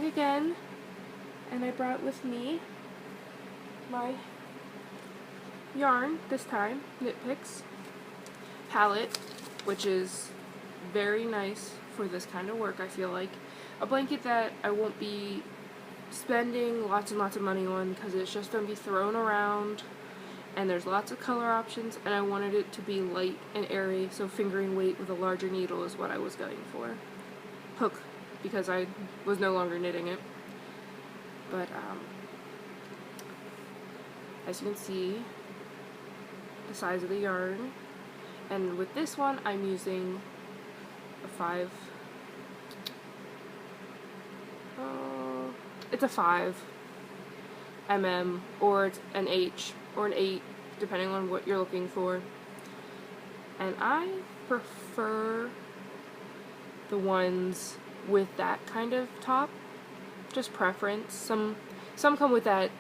again, and I brought with me my yarn, this time, Knit Picks palette, which is very nice for this kind of work, I feel like. A blanket that I won't be spending lots and lots of money on because it's just going to be thrown around, and there's lots of color options, and I wanted it to be light and airy, so fingering weight with a larger needle is what I was going for. Hook, because I was no longer knitting it. But as you can see, the size of the yarn, and with this one I'm using a 5, it's a 5 mm, or it's an H or an 8, depending on what you're looking for. And I prefer the ones with that kind of top, just preference. Some come with that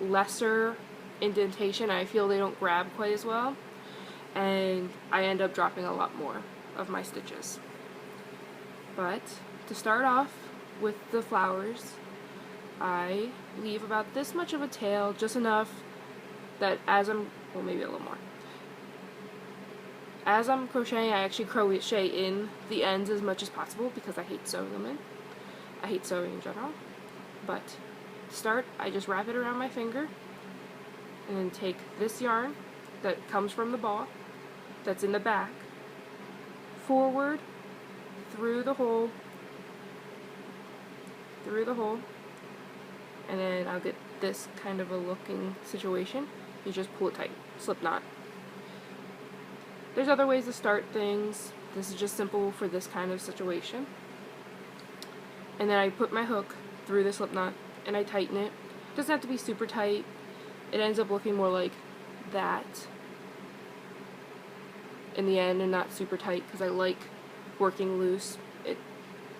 lesser indentation. I feel they don't grab quite as well, and I end up dropping a lot more of my stitches. But to start off with the flowers, I leave about this much of a tail, just enough that as I'm, well, maybe a little more. As I'm crocheting, I actually crochet in the ends as much as possible because I hate sewing them in. I hate sewing in general. But to start, I just wrap it around my finger and then take this yarn that comes from the ball that's in the back, forward, through the hole, and then I'll get this kind of a looking situation. You just pull it tight, slip knot. There's other ways to start things. This is just simple for this kind of situation. And then I put my hook through the slip knot and I tighten it. It doesn't have to be super tight. It ends up looking more like that in the end and not super tight because I like working loose.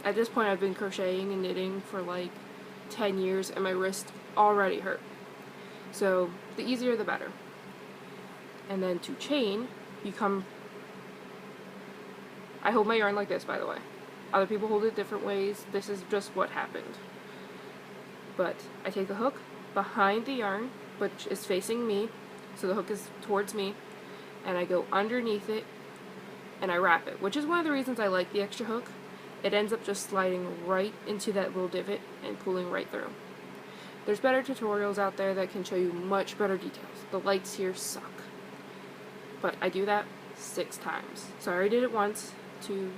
At this point I've been crocheting and knitting for like 10 years and my wrist already hurt. So the easier the better. And then to chain, you come, I hold my yarn like this, by the way. Other people hold it different ways. This is just what happened. But I take the hook behind the yarn, which is facing me, so the hook is towards me, and I go underneath it and I wrap it, which is one of the reasons I like the extra hook. It ends up just sliding right into that little divot and pulling right through. There's better tutorials out there that can show you much better details. The lights here suck. But I do that 6 times. So I already did it once, 2,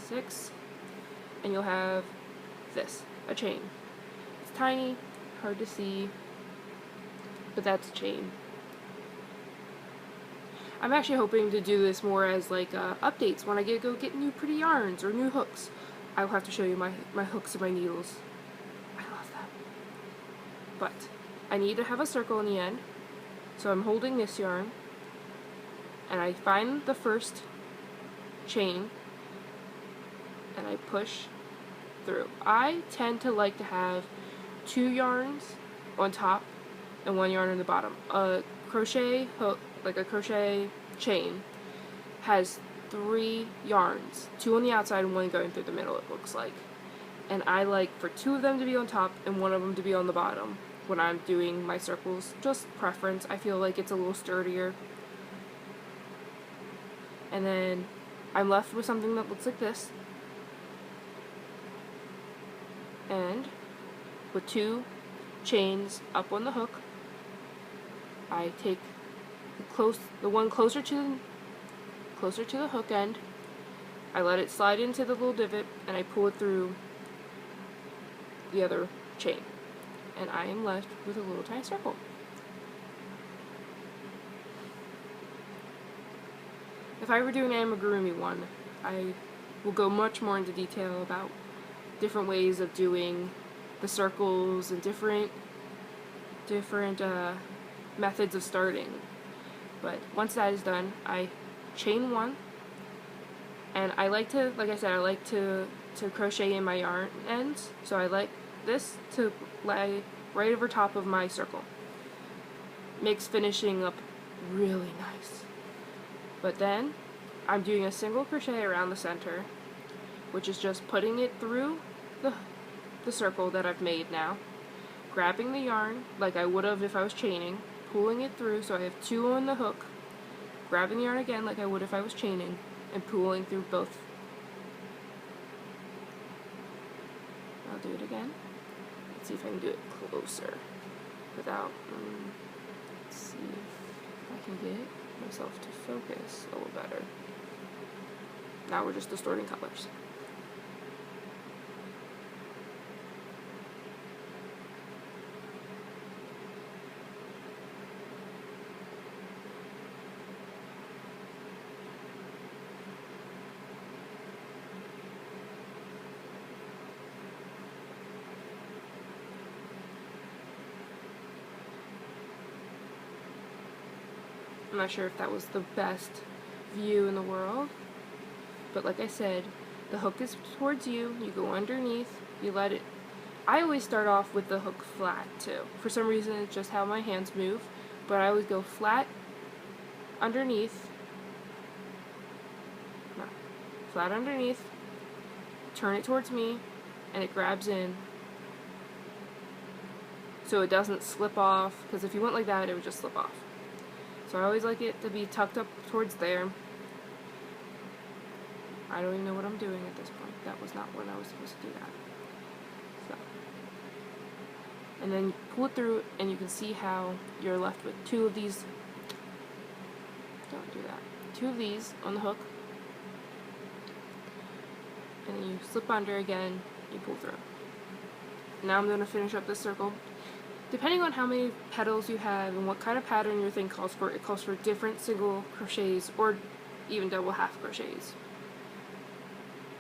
6, and you'll have this, a chain. It's tiny, hard to see, but that's a chain. I'm actually hoping to do this more as like updates when I go get new pretty yarns or new hooks. I'll have to show you my hooks and my needles. I love them. But I need to have a circle in the end. So I'm holding this yarn and I find the first chain and I push through. I tend to like to have 2 yarns on top and 1 yarn on the bottom. A crochet hook, like a crochet chain, has 3 yarns, 2 on the outside and 1 going through the middle, it looks like. And I like for 2 of them to be on top and 1 of them to be on the bottom when I'm doing my circles. Just preference. I feel like it's a little sturdier. And then I'm left with something that looks like this. And with 2 chains up on the hook, I take the one closer to the hook end. I let it slide into the little divot and I pull it through the other chain. And I am left with a little tiny circle. If I were doing an amigurumi one, I will go much more into detail about different ways of doing the circles and different methods of starting. But once that is done, I chain 1, and I like to, like I said, I like to crochet in my yarn ends, so I like this to lay right over top of my circle. Makes finishing up really nice. But then I'm doing a single crochet around the center, which is just putting it through the circle that I've made now, grabbing the yarn like I would have if I was chaining, pulling it through so I have 2 on the hook, grabbing the yarn again like I would if I was chaining, and pulling through both. I'll do it again. Let's see if I can do it closer without, let's see if I can get myself to focus a little better. Now we're just distorting colors. I'm not sure if that was the best view in the world, but like I said, the hook is towards you, you go underneath, you let it. I always start off with the hook flat too. For some reason it's just how my hands move, but I always go flat underneath, no, flat underneath, turn it towards me, and it grabs in so it doesn't slip off, because if you went like that it would just slip off. So I always like it to be tucked up towards there. I don't even know what I'm doing at this point. That was not when I was supposed to do that. So, and then you pull it through and you can see how you're left with 2 of these. Don't do that. 2 of these on the hook. And then you slip under again, you pull through. Now I'm going to finish up this circle. Depending on how many petals you have and what kind of pattern your thing calls for, it calls for different single crochets or even double half crochets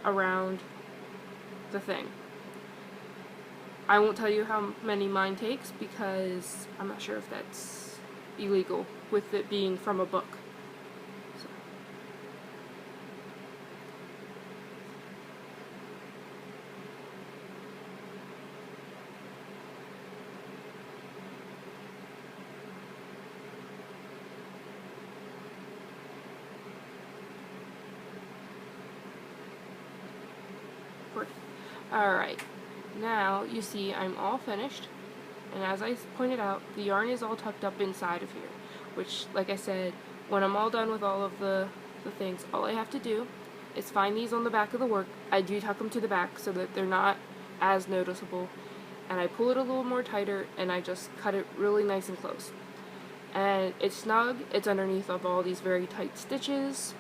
around the thing. I won't tell you how many mine takes because I'm not sure if that's illegal with it being from a book. So. Alright, now you see I'm all finished, and as I pointed out, the yarn is all tucked up inside of here, which, like I said, when I'm all done with all of the things, all I have to do is find these on the back of the work. I do tuck them to the back so that they're not as noticeable, and I pull it a little more tighter, and I just cut it really nice and close. And it's snug, it's underneath of all these very tight stitches,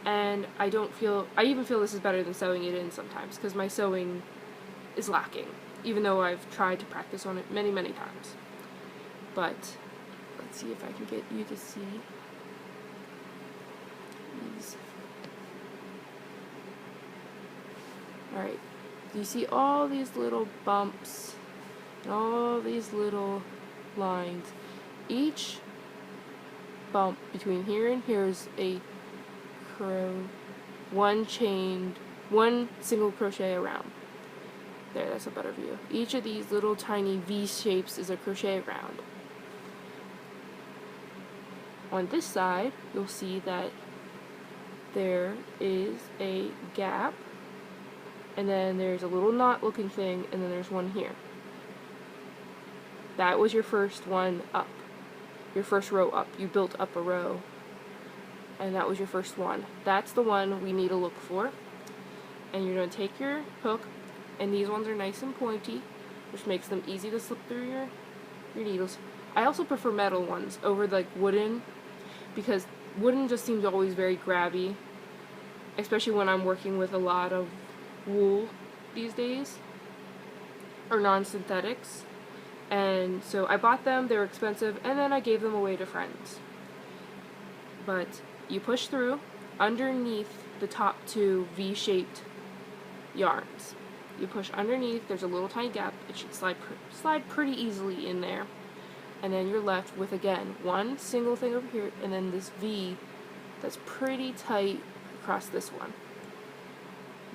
and I even feel this is better than sewing it in sometimes, because my sewing is lacking, even though I've tried to practice on it many, many times. But, let's see if I can get you to see these. Alright, do you see all these little bumps, and all these little lines? Each bump between here and here is a one single crochet around. There, that's a better view. Each of these little tiny V shapes is a crochet around. On this side, you'll see that there is a gap, and then there's a little knot looking thing, and then there's one here. That was your first one up. Your first row up. You built up a row. And that was your first one. That's the one we need to look for. And you're going to take your hook, and these ones are nice and pointy, which makes them easy to slip through your needles. I also prefer metal ones over like wooden, because wooden just seems always very grabby, especially when I'm working with a lot of wool these days, or non-synthetics. And so I bought them, they were expensive, and then I gave them away to friends. But you push through underneath the top 2 V-shaped yarns. You push underneath, there's a little tiny gap, it should slide pretty easily in there. And then you're left with, again, one single thing over here, and then this V that's pretty tight across this one.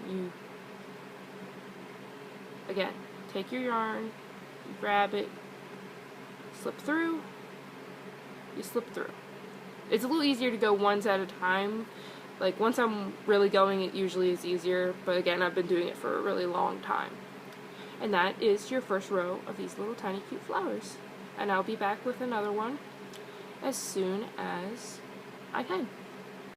You, again, take your yarn, you grab it, slip through, you slip through. It's a little easier to go ones at a time, Like, once I'm really going, it usually is easier, but again, I've been doing it for a really long time. And that is your first row of these little tiny cute flowers. And I'll be back with another one as soon as I can.